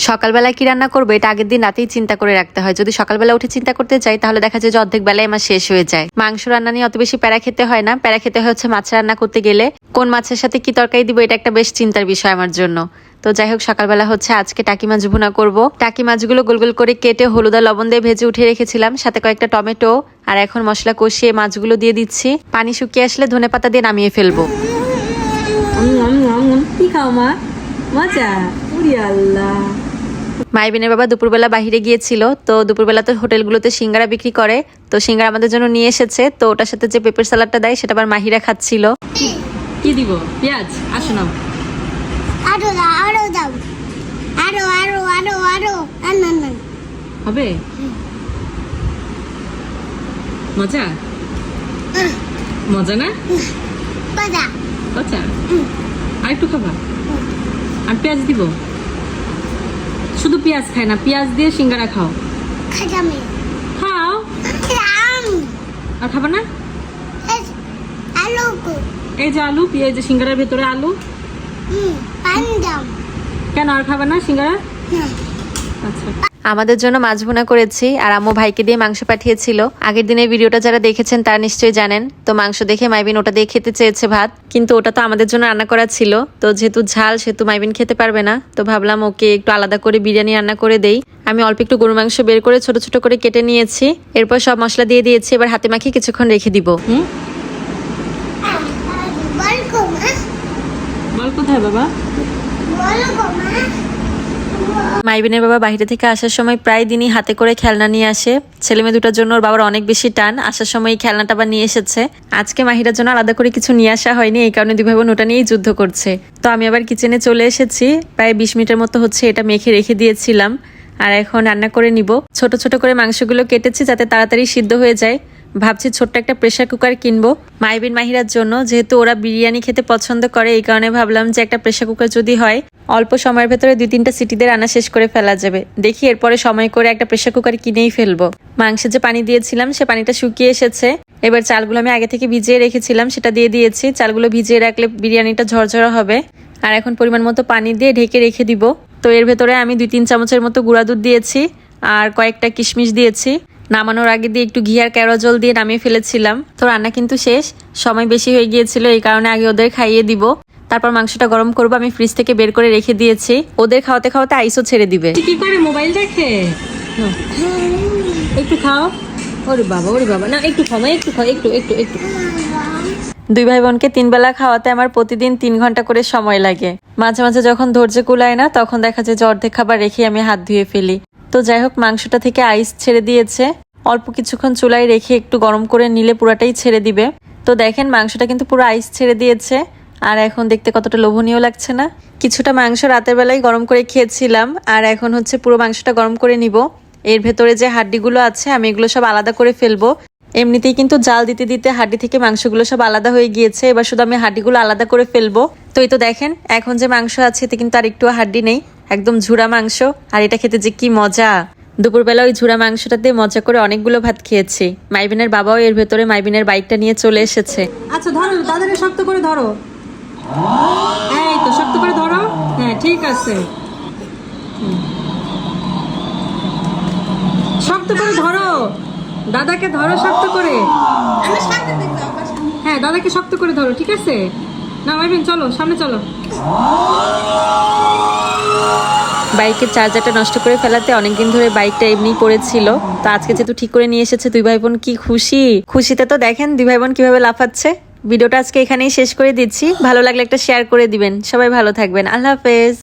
সকালবেলা কি রান্না করবো এটা আগের দিন রাতেই চিন্তা করে রাখতে হয়। যদি সকালবেলা উঠে চিন্তা করতে চাই তাহলে দেখা যায় যে অর্ধেক বেলায় আমার শেষ হয়ে যায়। মাংস রান্না নিয়ে অত বেশি প্যারা খেতে হয় না, প্যারা খেতে হয় হচ্ছে মাছ রান্না করতে গেলে কোন মাছের সাথে কি তরকারি দিব, এটা একটা বেশ চিন্তার বিষয় আমার জন্য। তো যাই হোক, সকালবেলা হচ্ছে আজকে টাকি মাছ ভুনা করব। টাকি মাছগুলো গোল গোল করে কেটে হলুদ আর লবণ দিয়ে ভেজে উঠিয়ে রেখেছিলাম, সাথে কয়েকটা টমেটো। আর এখন মশলা কষিয়ে মাছগুলো দিয়ে দিচ্ছি। পানি শুকিয়ে আসলে ধনেপাতা দিয়ে নামিয়ে ফেলবো। কি খাও মা? মজা। ওরে আল্লাহ। মাইবিনের বাবা দুপুরবেলা বাহিরে গিয়েছিল, তো দুপুরবেলা তো হোটেলগুলোতে সিঙ্গারা বিক্রি করে, তো সিঙ্গারা আমাদের জন্য নিয়ে এসেছে। তো ওটার সাথে যে পেপার সালাডটা দেয় সেটা আবার মাহিরা খাচ্ছিল। কি দিব? পেঁয়াজ? আসো নাও। আরো দাও, আরো দাও, আরো আরো আরো আরো না হবে? মজা? মজা না? বাজা মজা। আর একটু খাবা? আর পেঁয়াজ দিব? শুধু পেঁয়াজ খায় না, পেঁয়াজ দিয়ে সিঙ্গারা খাও। খাজামে খাও। আম আর খাবা না? আলু এই যে আলু, পেঁয়াজ, যে সিঙ্গারার ভেতরে আলু। পান্ডাম কেন আর খাবা না সিঙ্গারা? আচ্ছা। আমাদের জন্য মাছ ভুনা করেছি, আর আম্মু ভাইকে দিয়ে মাংস পাঠিয়েছিল। আগের দিনের ভিডিওটা যারা দেখেছেন তারা নিশ্চয়ই জানেন। তো মাংস দেখে মাইবিন ওটা দিয়ে খেতে চেয়েছে ভাত, কিন্তু ওটা তো আমাদের জন্য রান্না করা ছিল। তো যেহেতু ঝাল, সেহেতু মাইবিন খেতে পারবে না। তো ভাবলাম ওকে একটু আলাদা করে বিরিয়ানি রান্না করে দেই। আমি অল্প একটু গরু মাংস বের করে ছোট ছোট করে কেটে নিয়েছি, এরপর সব মশলা দিয়ে দিয়েছি। এবার হাতে মাখিয়ে কিছুক্ষণ রেখে দিব। বল কোথায় বাবা? মাইবিনের বাবা বাইরে থেকে আসার সময় প্রায় দিনই হাতে করে খেলনা নিয়ে আসে। ছেলে মেয়ে দুটার জন্য ওর বাবার অনেক বেশি টান, আসার সময় এই খেলনাটা আবার নিয়ে এসেছে। আজকে মাহিরার জন্য আলাদা করে কিছু নিয়ে আসা হয়নি, এই কারণে দুই ভাই বোন ওটা নিয়েই যুদ্ধ করছে। তো আমি আবার কিচেনে চলে এসেছি, প্রায় 20 মিনিটের মতো হচ্ছে এটা মেখে রেখে দিয়েছিলাম। আর এখন রান্না করে নিব। ছোট ছোট করে মাংসগুলো কেটেছি যাতে তাড়াতাড়ি সিদ্ধ হয়ে যায়। ভাবছি ছোট্ট একটা প্রেসার কুকার কিনবো মাইবিন মাহিরার জন্য, যেহেতু ওরা বিরিয়ানি খেতে পছন্দ করে। এই কারণে ভাবলাম যে একটা প্রেসার কুকার যদি হয়, অল্প সময়ের ভেতরে 2-3টা সিটি দিয়ে রান্না শেষ করে ফেলা যাবে। দেখি এরপরে সময় করে একটা প্রেসার কুকার কিনেই ফেলবো। মাংসে যে পানি দিয়েছিলাম সে পানিটা শুকিয়ে এসেছে। এবার চালগুলো আমি আগে থেকে ভিজিয়ে রেখেছিলাম সেটা দিয়ে দিয়েছি। চালগুলো ভিজিয়ে রাখলে বিরিয়ানিটা ঝরঝরা হবে। আর এখন পরিমাণ মতো পানি দিয়ে ঢেকে রেখে দিব। তো এর ভেতরে আমি 2-3 চামচের মতো গুঁড়া দুধ দিয়েছি আর কয়েকটা কিশমিশ দিয়েছি। নামানোর আগে দিয়ে একটু ঘি আর কেওড়া জল দিয়ে নামিয়ে ফেলেছিলাম। তো রান্না কিন্তু শেষ, সময় বেশি হয়ে গিয়েছিল, এই কারণে আগে ওদের খাইয়ে দিব। তারপর মাংসটা গরম করবো। আমি ফ্রিজ থেকে বের করে রেখে দিয়েছি, ওদের খাওয়াতে খাওয়াতে আইসও ছেড়ে দিবে। কি করে মোবাইল দেখে? একটু খাও। ওরে বাবা, না একটু খাও, একটু খাও, একটু একটু একটু। দুই ভাই বোনকে 3 বেলা খাওয়াতে আমার প্রতিদিন 3 ঘন্টা করে সময় লাগে। মাঝে মাঝে যখন ধৈর্য কুলায় না, তখন দেখা যায় যে অর্ধেক খাবার রেখে আমি হাত ধুয়ে ফেলি। তো যাই হোক, মাংসটা থেকে আইস ছেড়ে দিয়েছে। অল্প কিছুক্ষণ চুলায় রেখে একটু গরম করে নিলে পুরাটাই ছেড়ে দিবে। তো দেখেন মাংসটা কিন্তু পুরো আইস ছেড়ে দিয়েছে। আর এখন দেখতে কতটা লোভনীয় লাগছে না? কিছুটা মাংস রাতের বেলায় গরম করে খেয়েছিলাম, আর এখন হচ্ছে পুরো মাংসটা গরম করে নিব। এর ভেতরে যে হাড্ডিগুলো আছে আমি এগুলো সব আলাদা করে ফেলবো। এমনিতেই কিন্তু জাল দিতে দিতে হাড্ডি থেকে মাংসগুলো সব আলাদা হয়ে গিয়েছে, এবার শুধু আমি হাড্ডিগুলো আলাদা করে ফেলবো। তো এই তো দেখেন এখন যে মাংস আছে এতে কিন্তু আর একটু হাড্ডি নেই, একদম ঝুরা মাংস। আর এটা খেতে যে কি মজা! দুপুরবেলা ওই ঝুরা মাংসটা দিয়ে মজা করে অনেকগুলো ভাত খেয়েছি। মাইবিনের বাবাও এর ভেতরে মাইবিনের বাইকটা নিয়ে চলে এসেছে। আচ্ছা ধরো, দাদারে শক্ত করে ধরো। এই তো শক্ত করে ধরো। হ্যাঁ ঠিক আছে, শক্ত করে ধরো। দাদাকে ধরো শক্ত করে। হ্যাঁ দাদাকে শক্ত করে ধরো, ঠিক আছে? না মাইবিন চলো, সামনে চলো। বাইকের চার্জারটা নষ্ট করে ফেলাতে অনেকদিন ধরে বাইকটা এমনিই পড়েছিল। তো আজকে যেহেতু ঠিক করে নিয়ে এসেছে, দুই ভাই বোন কি খুশিতে তো দেখেন দুই ভাই বোন কিভাবে লাফাচ্ছে। ভিডিওটা আজকে এখানেই শেষ করে দিচ্ছি। ভালো লাগলে একটা শেয়ার করে দিবেন। সবাই ভালো থাকবেন। আল্লাহ হাফেজ।